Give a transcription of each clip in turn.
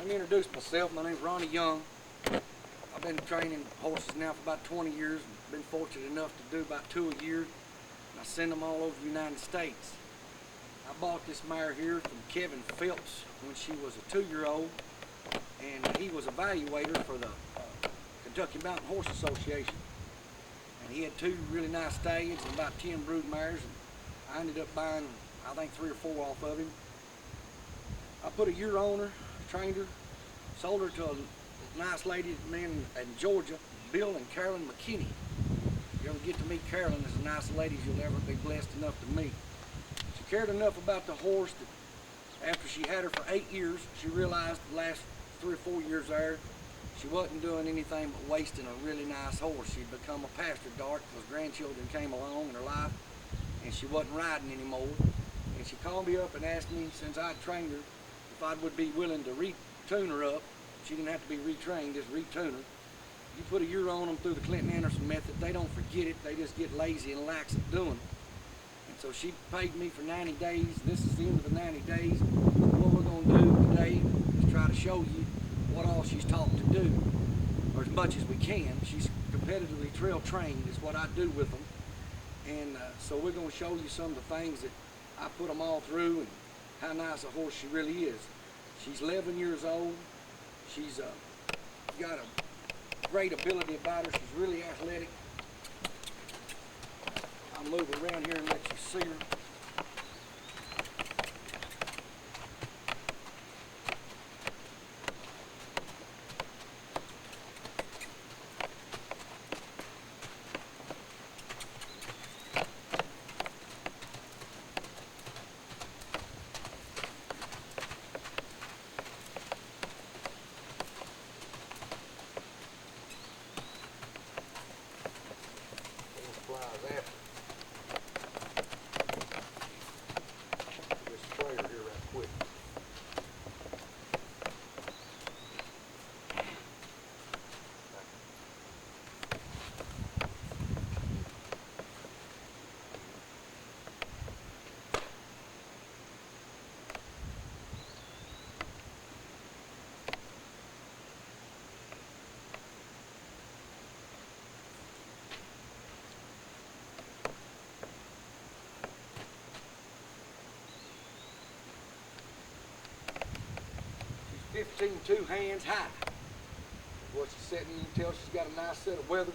Let me introduce myself. My name's Ronnie Young. I've been training horses now for about 20 years. Been fortunate enough to do about 2 a year. And I send them all over the United States. I bought this mare here from Kevin Phelps when she was a 2-year-old, and he was evaluator for the Kentucky Mountain Horse Association. And he had 2 really nice stallions and about 10 brood mares, and I ended up buying, I think, 3 or 4 off of him. I put a year on her, trained her, sold her to a nice lady in Georgia, Bill and Carolyn McKinney. If you ever get to meet Carolyn, as nice a lady as you'll ever be blessed enough to meet. She cared enough about the horse that after she had her for 8 years, she realized the last 3 or 4 years there, she wasn't doing anything but wasting a really nice horse. She'd become a pasture dart because grandchildren came along in her life, and she wasn't riding anymore. And she called me up and asked me, since I'd trained her, if I would be willing to retune her up. She didn't have to be retrained, just retune her. You put a year on them through the Clinton Anderson method, they don't forget it, they just get lazy and lax at doing it. And so she paid me for 90 days. This is the end of the 90 days. What we're going to do today is try to show you what all she's taught to do, or as much as we can. She's competitively trail trained is what I do with them. And so we're going to show you some of the things that I put them all through and how nice a horse she really is. She's 11 years old. She's got a great ability about her. She's really athletic. I'll move her around here and let you see her. She's 15 2 hands high. What she's sitting, you can tell she's got a nice set of wethers.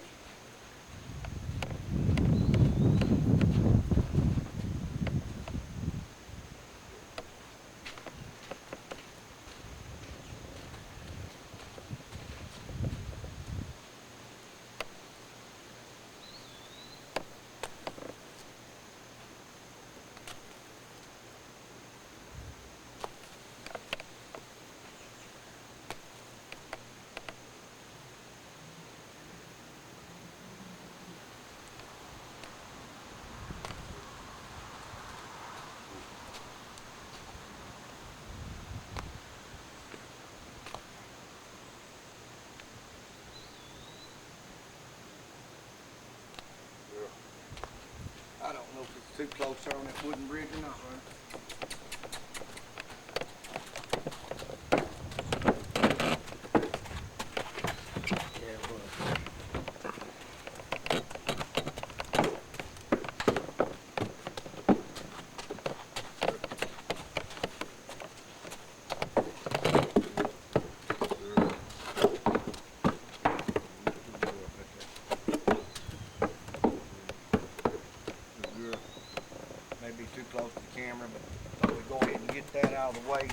I don't know if it's too close there on that wooden bridge or not, right? Maybe too close to the camera, but I thought we'd go ahead and get that out of the way.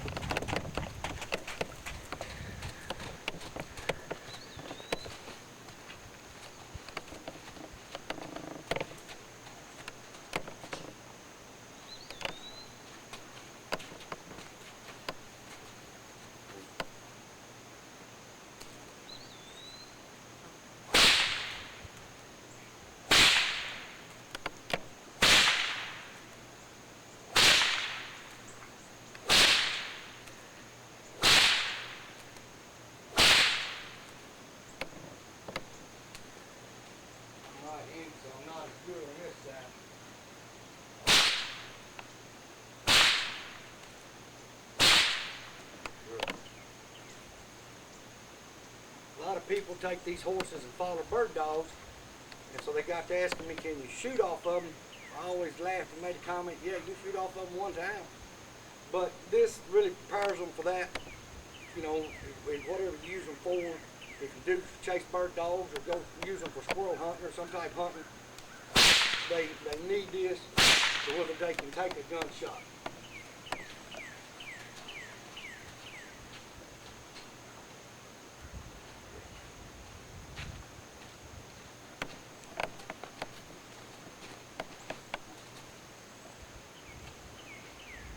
of people take these horses and follow bird dogs, and so they got to asking me, can you shoot off of them? I always laughed and made a comment, yeah, you shoot off of them one time. But this really prepares them for that, you know, whatever you use them for. If you do chase bird dogs or go use them for squirrel hunting or some type of hunting, they need this so whether they can take a gunshot.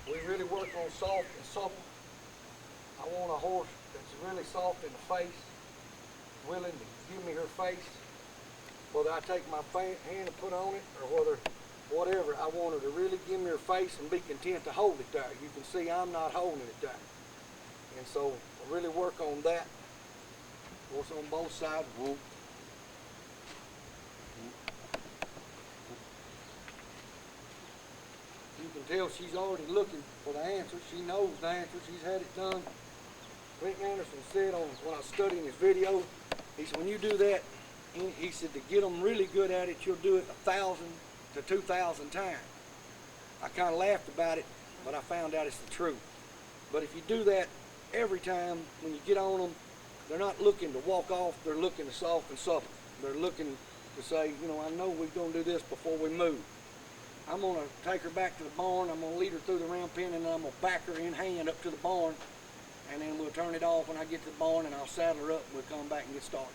We really work on soft and supple. I want a horse that's really soft in the face, willing to give me her face. Whether I take my hand and put on it or whatever, I want her to really give me her face and be content to hold it there. You can see I'm not holding it there. And so I really work on that. Horse on both sides. Whoop. You can tell she's already looking for the answer. She knows the answer. She's had it done. Rick Anderson said when I was studying his video, he said, when you do that, he said to get them really good at it, you'll do it 1,000 to 2,000 times. I kind of laughed about it, but I found out it's the truth. But if you do that every time, when you get on them, they're not looking to walk off, they're looking to soft and supple. They're looking to say, you know, I know we're going to do this before we move. I'm going to take her back to the barn, I'm going to lead her through the round pen, and then I'm going to back her in hand up to the barn, and then we'll turn it off when I get to the barn, and I'll saddle her up, and we'll come back and get started.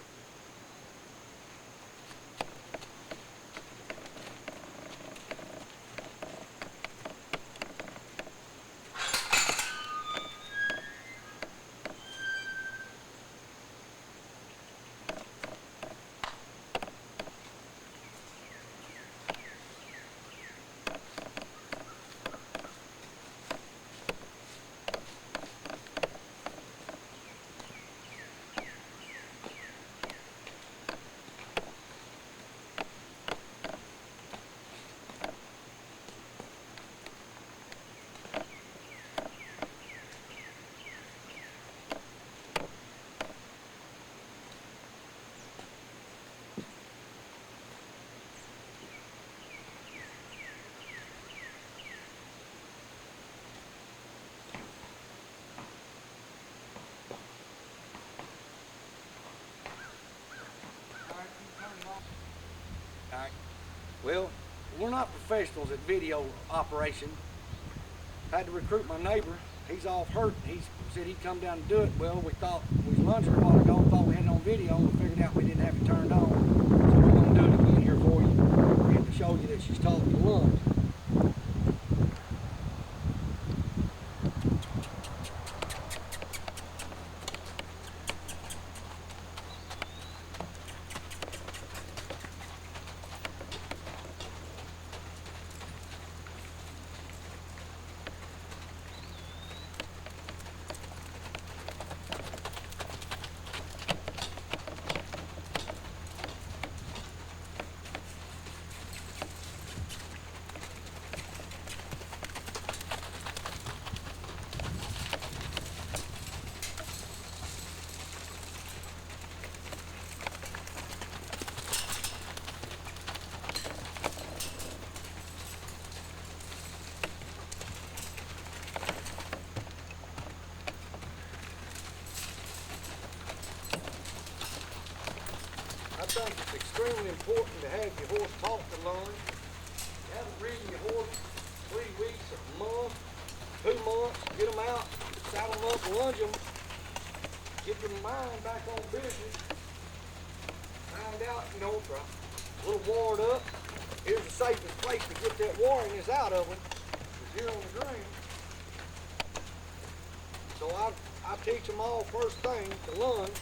Alright. Well, we're not professionals at video operation. I had to recruit my neighbor. He's off hurt. He said he'd come down and do it. Well, we thought we was lunching a while ago, thought we had it on video, and we figured out we didn't have it turned on. So we're going to do it again here for you and to show you that she's taught to lunge. I think it's extremely important to have your horse taught to lunge. You haven't ridden your horse 3 weeks, a month, 2 months, get them out, saddle them up, lunge them, get your mind back on business, find out, you know, if they're a little worn up, here's the safest place to get that wariness out of them, is here on the ground. So I teach them all first thing to lunge.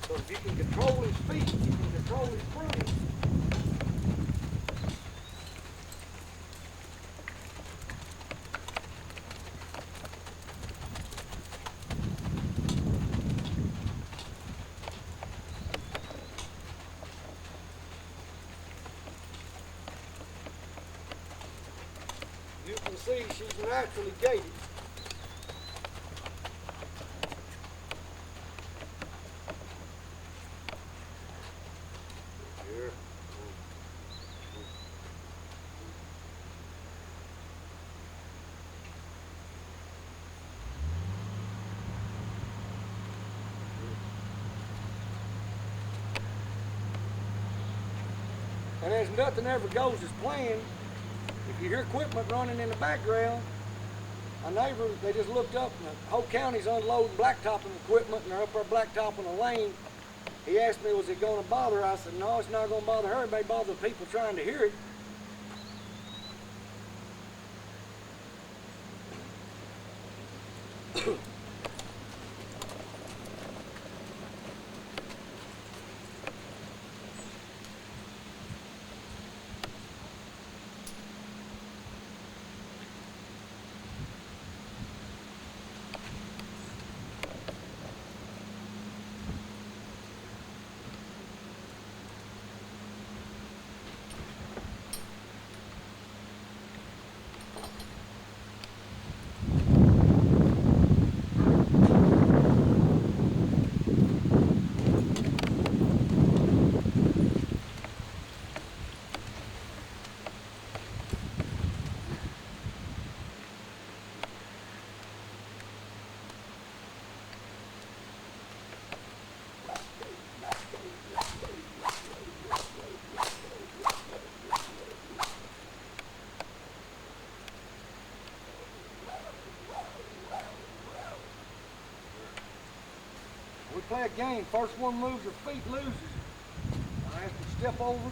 So if you can control his feet, you can control his frame. You can see she's naturally gaited. and as nothing ever goes as planned, if you hear equipment running in the background, my neighbor, they just looked up and the whole county's unloading blacktopping equipment and they're up there blacktopping a lane. He asked me, was it going to bother her? I said, no, it's not going to bother her. It may bother the people trying to hear it. We play a game. First one moves her feet loses. I have to step over.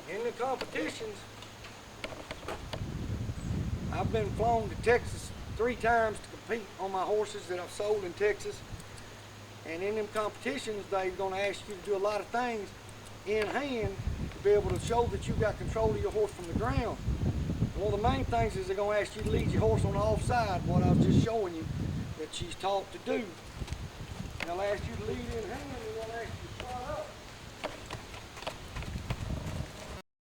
In the competitions, I've been flown to Texas 3 times to compete on my horses that I've sold in Texas. And in them competitions, they're going to ask you to do a lot of things in hand to be able to show that you've got control of your horse from the ground. And one of the main things is they're going to ask you to lead your horse on the offside, what I was just showing you that she's taught to do. And they'll ask you to lead in hand.